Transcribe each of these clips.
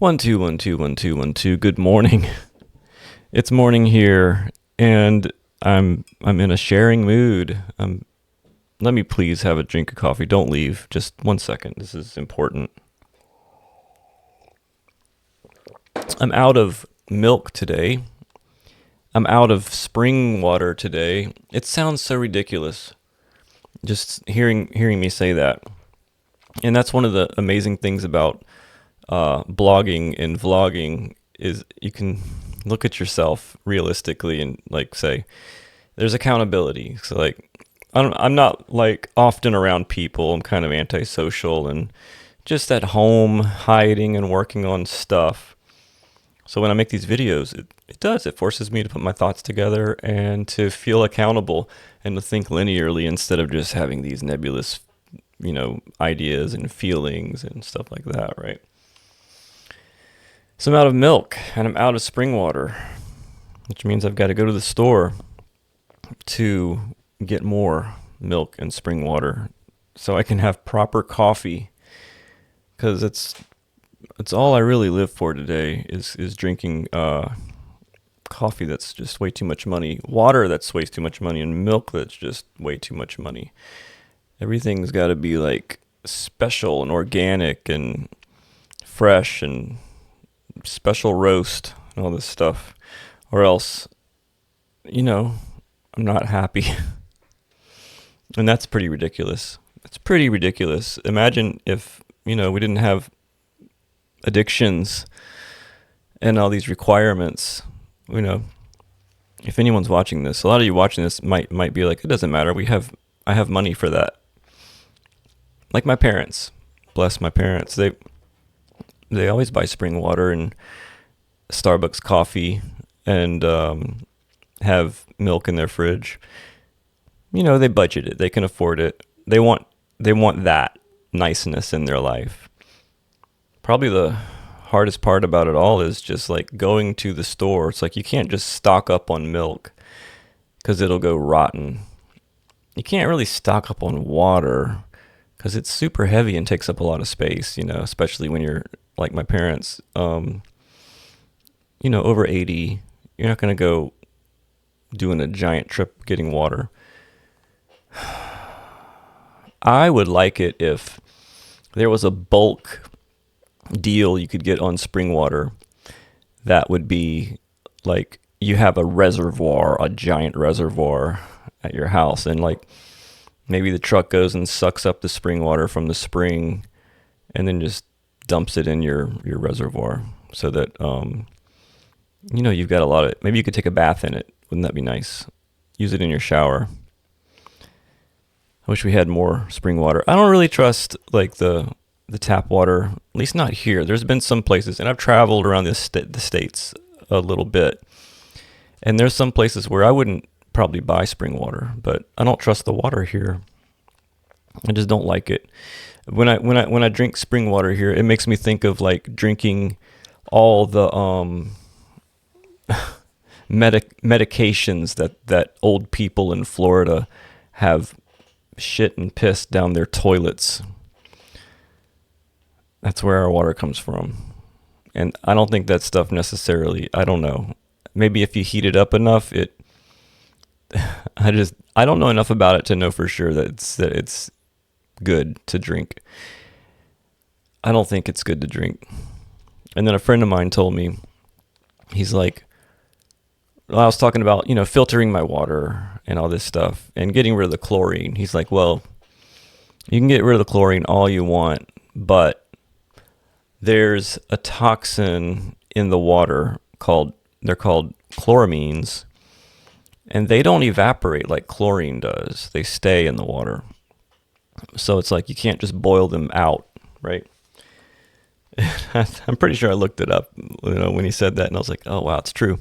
One, two, one, two, one, two, one, two. Good morning. It's morning here, and I'm in a sharing mood. Let me please have a drink of coffee. Don't leave. Just 1 second. This is important. I'm out of milk today. I'm out of spring water today. It sounds so ridiculous just hearing me say that. And that's one of the amazing things about blogging and vlogging is you can look at yourself realistically and like say there's accountability. So like I'm not like often around people. I'm kind of antisocial and just at home hiding and working on stuff. So when I make these videos, it forces me to put my thoughts together and to feel accountable and to think linearly instead of just having these nebulous, ideas and feelings and stuff like that, right? So I'm out of milk and I'm out of spring water, which means I've got to go to the store to get more milk and spring water so I can have proper coffee, because it's all I really live for today is drinking coffee that's just way too much money, water that's way too much money, and milk that's just way too much money. Everything's got to be like special and organic and fresh and special roast and all this stuff, or else, I'm not happy. And that's pretty ridiculous. It's pretty ridiculous. Imagine if, we didn't have addictions and all these requirements. If anyone's watching this, a lot of you watching this might be like, it doesn't matter. I have money for that. Like my parents, bless my parents. They always buy spring water and Starbucks coffee and have milk in their fridge. They budget it. They can afford it. They want that niceness in their life. Probably the hardest part about it all is just like going to the store. It's like you can't just stock up on milk because it'll go rotten. You can't really stock up on water because it's super heavy and takes up a lot of space, especially when you're like my parents, over 80. You're not going to go doing a giant trip getting water. I would like it if there was a bulk deal you could get on spring water that would be like you have a giant reservoir at your house, and like maybe the truck goes and sucks up the spring water from the spring and then just dumps it in your reservoir so that you've got a lot of, maybe you could take a bath in it. Wouldn't that be nice? Use it in your shower. I wish we had more spring water. I don't really trust like the tap water, at least not here. There's been some places, and I've traveled around the states a little bit, and there's some places where I wouldn't probably buy spring water, but I don't trust the water here. I just don't like it. When I drink spring water here, it makes me think of like drinking all the medications that old people in Florida have shit and piss down their toilets. That's where our water comes from. And I don't think that stuff necessarily, I don't know. Maybe if you heat it up enough, I don't know enough about it to know for sure that it's good to drink. I don't think it's good to drink. And then a friend of mine told me, he's like, well, I was talking about, filtering my water and all this stuff and getting rid of the chlorine. He's like, well, you can get rid of the chlorine all you want, but there's a toxin in the water they're called chloramines, and they don't evaporate like chlorine does. They stay in the water. So it's like you can't just boil them out, right? I'm pretty sure I looked it up, when he said that, and I was like, oh wow, it's true.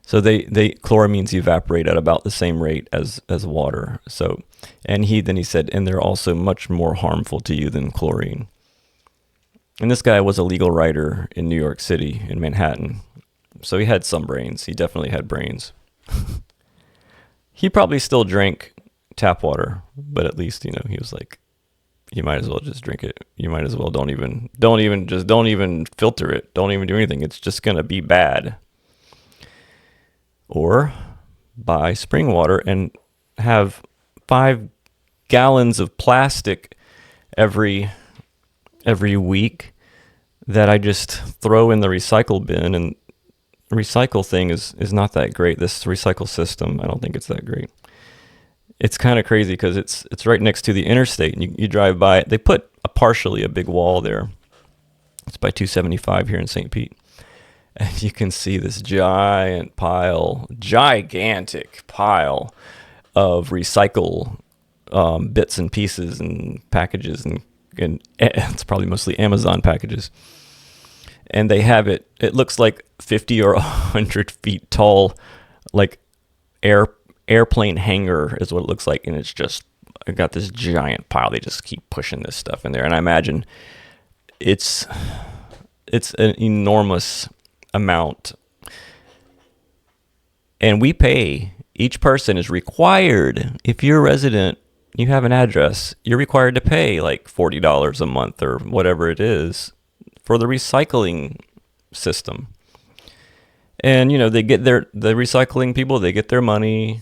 So they chloramines evaporate at about the same rate as water. So, and he said, and they're also much more harmful to you than chlorine. And this guy was a legal writer in New York City, in Manhattan. So he had some brains. He definitely had brains. He probably still drank tap water, but at least, he was like, you might as well just drink it. You might as well don't even filter it. Don't even do anything. It's just going to be bad. Or buy spring water and have 5 gallons of plastic every week that I just throw in the recycle bin. And recycle thing is not that great. This recycle system, I don't think it's that great. It's kind of crazy because it's right next to the interstate, and you drive by it. They put partially a big wall there. It's by 275 here in St. Pete. And you can see this gigantic pile of recycle bits and pieces and packages, and it's probably mostly Amazon packages. And they have it looks like 50 or 100 feet tall, like airplane hangar is what it looks like. And it's just, I got this giant pile. They just keep pushing this stuff in there. And I imagine it's an enormous amount. And we pay, each person is required, if you're a resident, you have an address, you're required to pay like $40 a month or whatever it is for the recycling system. And, they get the recycling people, they get their money.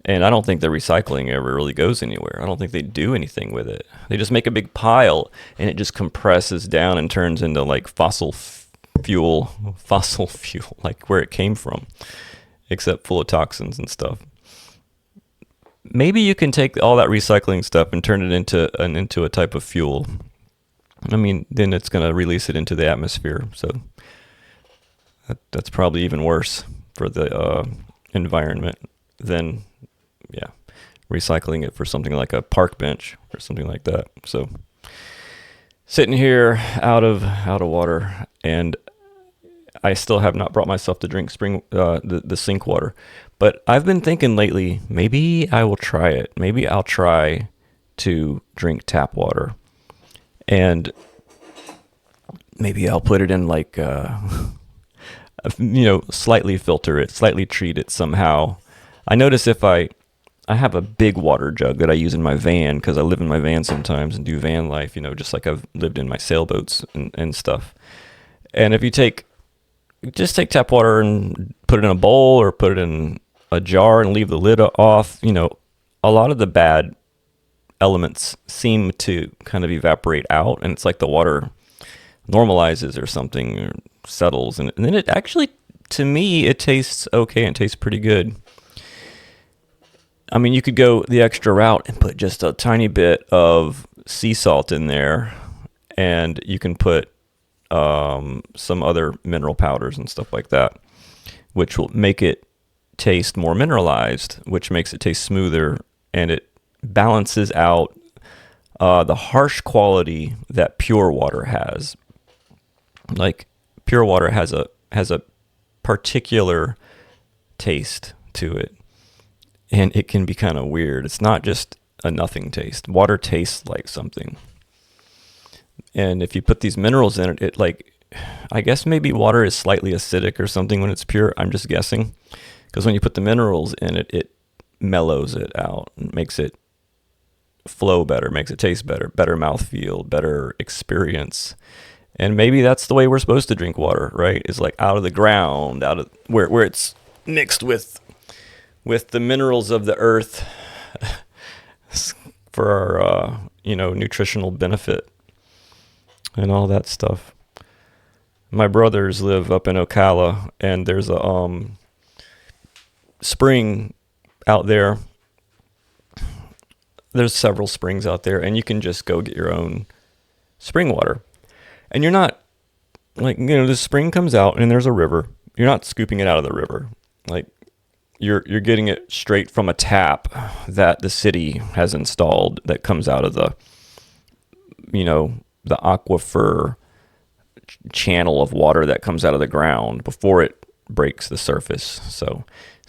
And I don't think the recycling ever really goes anywhere. I don't think they do anything with it. They just make a big pile, and it just compresses down and turns into like fossil fuel, like where it came from, except full of toxins and stuff. Maybe you can take all that recycling stuff and turn it into a type of fuel. I mean, then it's going to release it into the atmosphere. So that's probably even worse for the environment than, recycling it for something like a park bench or something like that. So sitting here out of water, and I still have not brought myself to drink the sink water. But I've been thinking lately, maybe I will try it. Maybe I'll try to drink tap water. And maybe I'll put it in like, slightly filter it, slightly treat it somehow. I notice if I have a big water jug that I use in my van, because I live in my van sometimes and do van life, just like I've lived in my sailboats and stuff. And if you just take tap water and put it in a bowl or put it in a jar and leave the lid off, a lot of the bad elements seem to kind of evaporate out, and it's like the water normalizes or something, or settles, and then it actually, to me, it tastes okay and tastes pretty good. I mean, you could go the extra route and put just a tiny bit of sea salt in there, and you can put some other mineral powders and stuff like that, which will make it taste more mineralized, which makes it taste smoother, and it balances out the harsh quality that pure water has. Like, pure water has a particular taste to it, and it can be kind of weird. It's not just a nothing taste. Water tastes like something. And if you put these minerals in it, I guess maybe water is slightly acidic or something when it's pure. I'm just guessing. Because when you put the minerals in it, it mellows it out and makes it flow better, makes it taste better, better mouthfeel, better experience. And maybe that's the way we're supposed to drink water, right? Is like out of the ground, out of where it's mixed with the minerals of the earth for our nutritional benefit and all that stuff. My brothers live up in Ocala, and there's a spring out there. There's several springs out there, and you can just go get your own spring water. And you're not, the spring comes out and there's a river. You're not scooping it out of the river. Like, you're getting it straight from a tap that the city has installed that comes out of the aquifer channel of water that comes out of the ground before it breaks the surface. So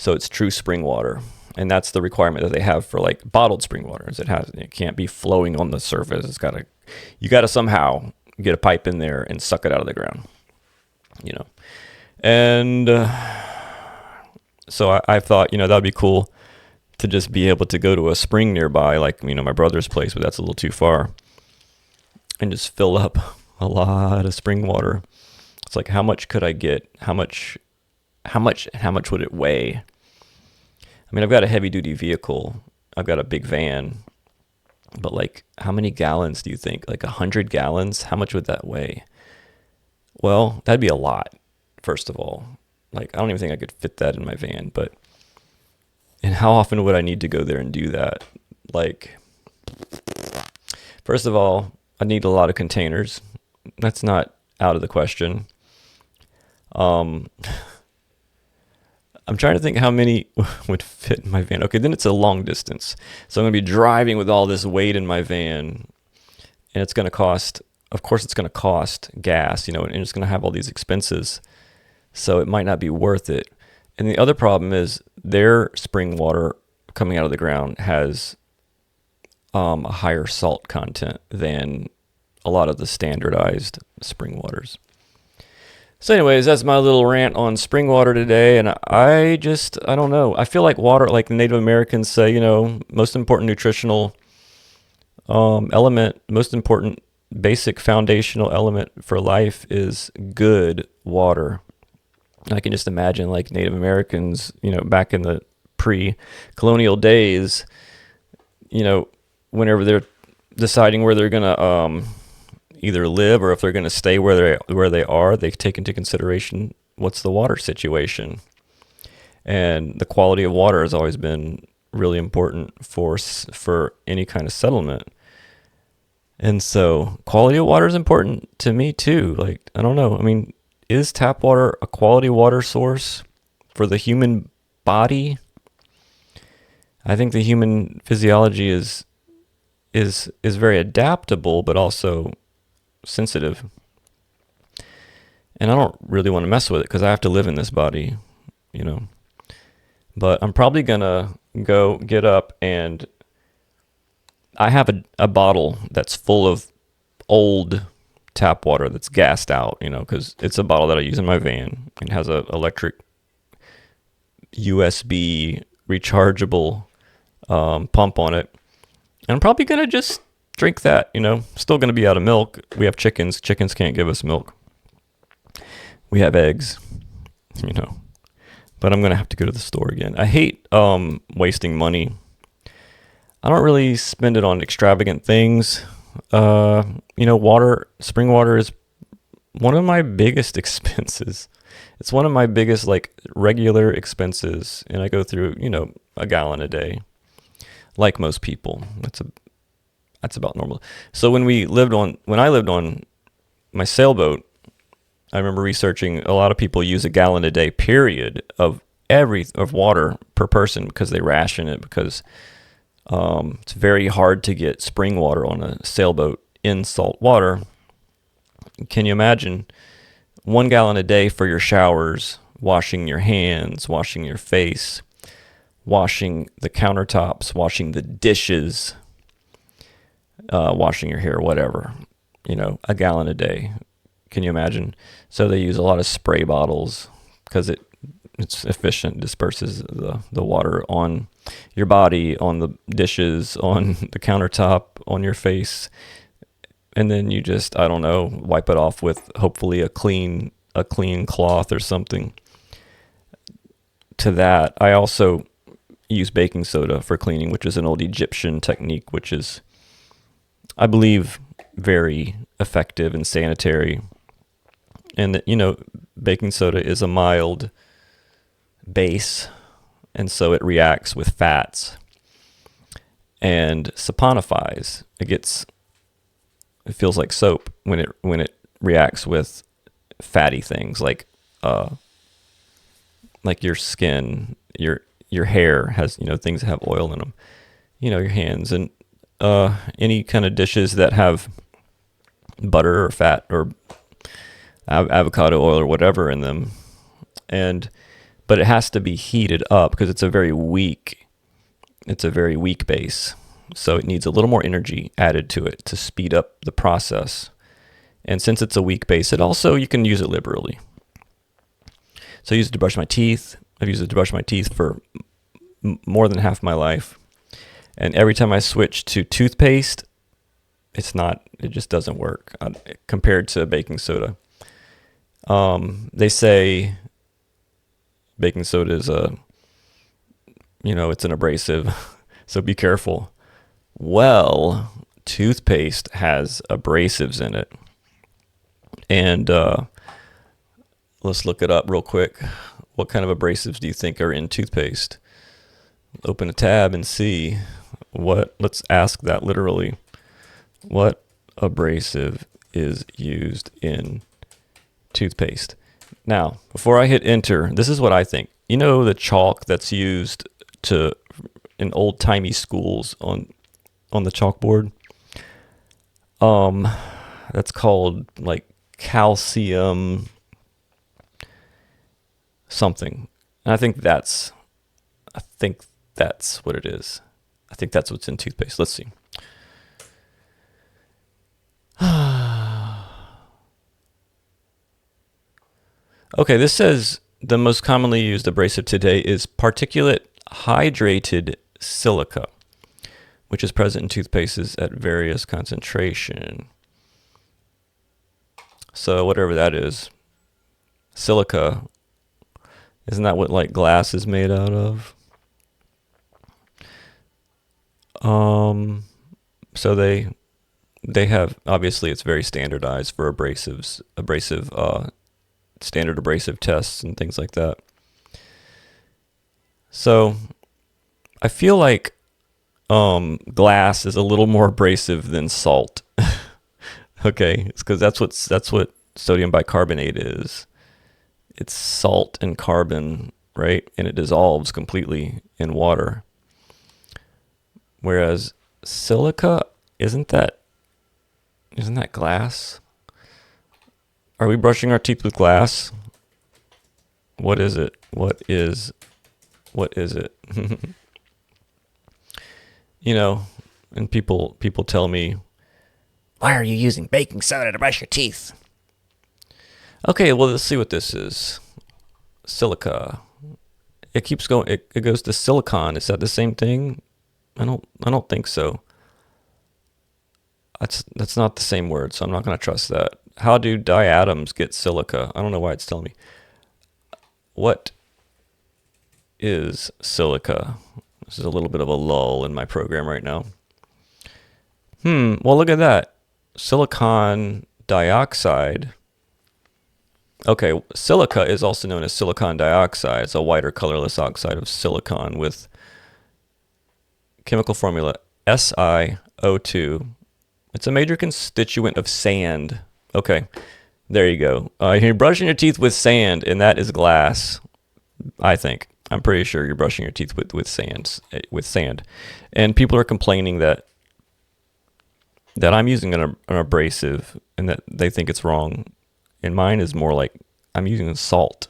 it's true spring water. And that's the requirement that they have for like bottled spring water. It can't be flowing on the surface. You got to somehow get a pipe in there and suck it out of the ground, And so I thought, that'd be cool to just be able to go to a spring nearby, like, my brother's place, but that's a little too far, and just fill up a lot of spring water. It's like, how much could I get? How much would it weigh? I mean, I've got a heavy duty vehicle. I've got a big van, but like, how many gallons do you think? Like 100 gallons? How much would that weigh? Well, that'd be a lot, first of all. Like, I don't even think I could fit that in my van, and how often would I need to go there and do that? Like, first of all, I need a lot of containers. That's not out of the question. I'm trying to think how many would fit in my van. Okay, then it's a long distance. So I'm going to be driving with all this weight in my van, and it's going to cost, of course, it's going to cost gas, and it's going to have all these expenses. So it might not be worth it. And the other problem is their spring water coming out of the ground has a higher salt content than a lot of the standardized spring waters. So anyways, that's my little rant on spring water today. And I don't know. I feel like water, like the Native Americans say, most important nutritional element, most important basic foundational element for life is good water. And I can just imagine like Native Americans, back in the pre-colonial days, whenever they're deciding where they're going to either live or if they're going to stay where they are, they take into consideration what's the water situation. And the quality of water has always been really important for any kind of settlement. And so quality of water is important to me too. Like, I don't know. I mean, is tap water a quality water source for the human body? I think the human physiology is very adaptable, but also sensitive. And I don't really want to mess with it because I have to live in this body, But I'm probably going to go get up, and I have a bottle that's full of old tap water that's gassed out, because it's a bottle that I use in my van and has a electric USB rechargeable pump on it. And I'm probably going to just drink that, Still going to be out of milk. We have chickens. Chickens can't give us milk. We have eggs, But I'm going to have to go to the store again. I hate wasting money. I don't really spend it on extravagant things. Spring water is one of my biggest expenses. It's one of my biggest, like, regular expenses. And I go through, a gallon a day, like most people. That's about normal. So when I lived on my sailboat, I remember researching a lot of people use a gallon a day period of water per person because they ration it, because it's very hard to get spring water on a sailboat in salt water. Can you imagine 1 gallon a day for your showers, washing your hands, washing your face, washing the countertops, washing the dishes, washing your hair, whatever, a gallon a day. Can you imagine? So they use a lot of spray bottles because it's efficient, disperses the water on your body, on the dishes, on the countertop, on your face. And then you just, I don't know, wipe it off with hopefully a clean cloth or something. To that, I also use baking soda for cleaning, which is an old Egyptian technique, which is, I believe, very effective and sanitary. And, baking soda is a mild base, and so it reacts with fats and saponifies. It feels like soap when it reacts with fatty things like your skin, your hair has, things that have oil in them, your hands, and any kind of dishes that have butter or fat or avocado oil or whatever in them. But it has to be heated up because it's a very weak base. So it needs a little more energy added to it to speed up the process. And since it's a weak base, you can use it liberally. So I use it to brush my teeth. I've used it to brush my teeth for more than half my life. And every time I switch to toothpaste, it just doesn't work compared to baking soda. They say baking soda is it's an abrasive, so be careful. Well, toothpaste has abrasives in it. And let's look it up real quick. What kind of abrasives do you think are in toothpaste? Open a tab and see let's ask that literally. What abrasive is used in toothpaste? Now, before I hit enter, this is what I think. You know the chalk that's used in old-timey schools on the chalkboard? That's called like calcium something. And I think that's what it is. I think that's what's in toothpaste. Let's see. Okay, this says the most commonly used abrasive today is particulate hydrated silica, which is present in toothpastes at various concentration. So whatever that is, silica, isn't that what like glass is made out of? So they have, obviously it's very standardized for standard abrasive tests and things like that. So I feel like glass is a little more abrasive than salt. Okay, it's because that's what sodium bicarbonate is. It's salt and carbon, right? And it dissolves completely in water. Whereas silica, isn't that glass? Are we brushing our teeth with glass? What is it? What is it? And people tell me, why are you using baking soda to brush your teeth? Okay, well, let's see what this is. Silica. It keeps going. It goes to silicon. Is that the same thing? I don't think so. That's not the same word, so I'm not going to trust that. How do diatoms get silica? I don't know why it's telling me. What is silica? This is a little bit of a lull in my program right now. Well, look at that. Silicon dioxide. Okay, silica is also known as silicon dioxide. It's a whiter colorless oxide of silicon with chemical formula SiO2. It's a major constituent of sand. Okay, there you go. You're brushing your teeth with sand, and that is glass, I think. I'm pretty sure you're brushing your teeth with sand. And people are complaining that I'm using an abrasive and that they think it's wrong. And mine is more like I'm using salt.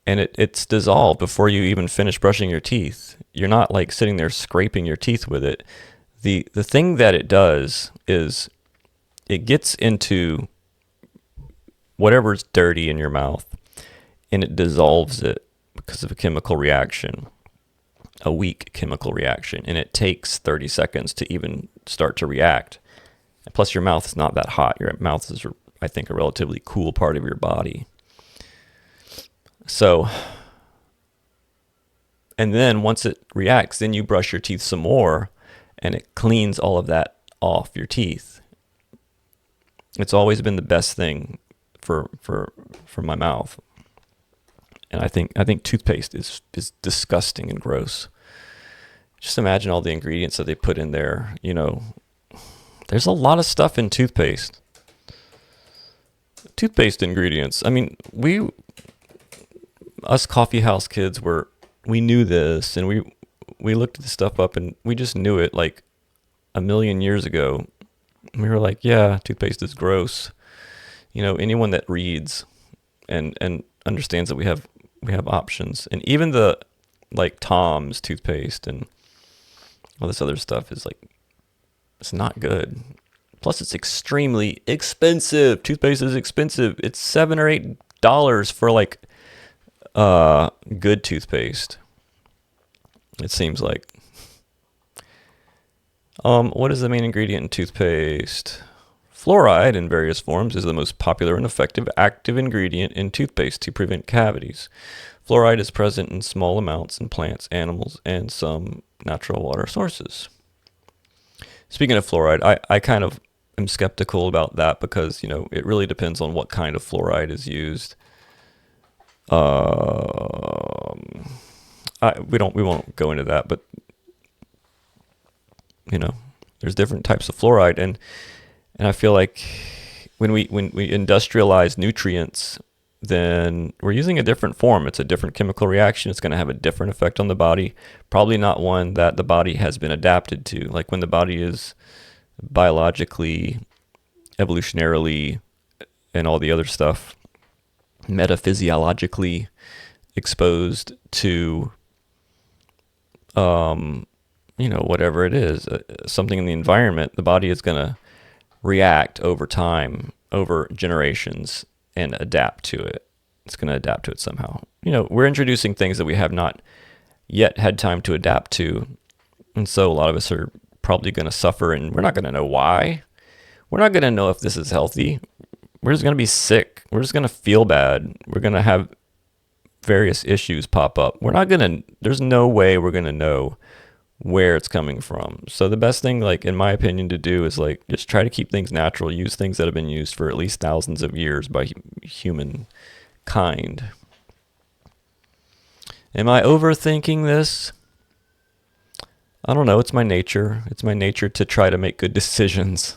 And it's dissolved before you even finish brushing your teeth. You're not like sitting there scraping your teeth with it. The thing that it does is it gets into whatever's dirty in your mouth and it dissolves it because of a chemical reaction, a weak chemical reaction. And it takes 30 seconds to even start to react. And plus your mouth is not that hot. Your mouth is, I think, a relatively cool part of your body. So, and then once it reacts, then you brush your teeth some more and it cleans all of that off your teeth. It's always been the best thing for my mouth. And I think toothpaste is disgusting and gross. Just imagine all the ingredients that they put in there. There's a lot of stuff in toothpaste. Toothpaste ingredients. I mean, us coffee house kids we knew this, and we looked this stuff up, and we just knew it like a million years ago. We were like, yeah, toothpaste is gross. Anyone that reads and understands that we have options, and even the like Tom's toothpaste and all this other stuff is like, it's not good. Plus, it's extremely expensive. Toothpaste is expensive. It's $7 or $8 for like good toothpaste. it seems like. What is the main ingredient in toothpaste? Fluoride in various forms is the most popular and effective active ingredient in toothpaste to prevent cavities. Fluoride is present in small amounts in plants, animals, and some natural water sources. Speaking of fluoride, I kind of am skeptical about that because, it really depends on what kind of fluoride is used. We won't go into that, but there's different types of fluoride, and I feel like when we industrialize nutrients, then we're using a different form. It's a different chemical reaction. It's going to have a different effect on the body. Probably not one that the body has been adapted to. Like when the body is biologically, evolutionarily, and all the other stuff, metaphysiologically exposed to, whatever it is, something in the environment, the body is going to react over time, over generations, and adapt to it. It's going to adapt to it somehow. We're introducing things that we have not yet had time to adapt to. And so a lot of us are probably going to suffer, and we're not going to know why. We're not going to know if this is healthy. We're just going to be sick. We're just going to feel bad. We're going to have various issues pop up. There's no way we're going to know where it's coming from. So the best thing, in my opinion, to do is just try to keep things natural. Use things that have been used for at least thousands of years by humankind. Am I overthinking this? I don't know. It's my nature. It's my nature to try to make good decisions.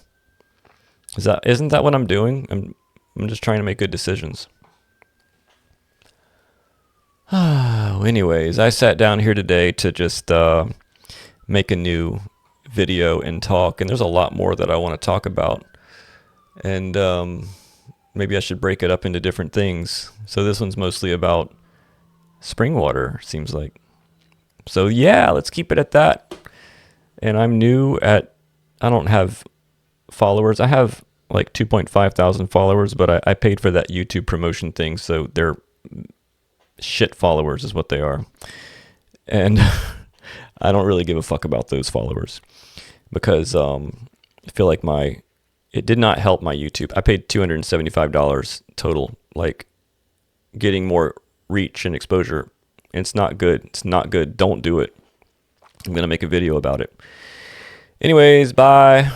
Isn't that what I'm doing? I'm just trying to make good decisions. Anyways, I sat down here today to just make a new video and talk, and there's a lot more that I want to talk about, and maybe I should break it up into different things. So this one's mostly about spring water, seems like. So yeah, let's keep it at that. And I'm new I don't have followers. I have 2.5 thousand followers, but I paid for that YouTube promotion thing, so they're shit followers is what they are. And I don't really give a fuck about those followers because I feel like it did not help my YouTube. I paid $275 total, getting more reach and exposure. It's not good. It's not good. Don't do it. I'm going to make a video about it. Anyways, bye.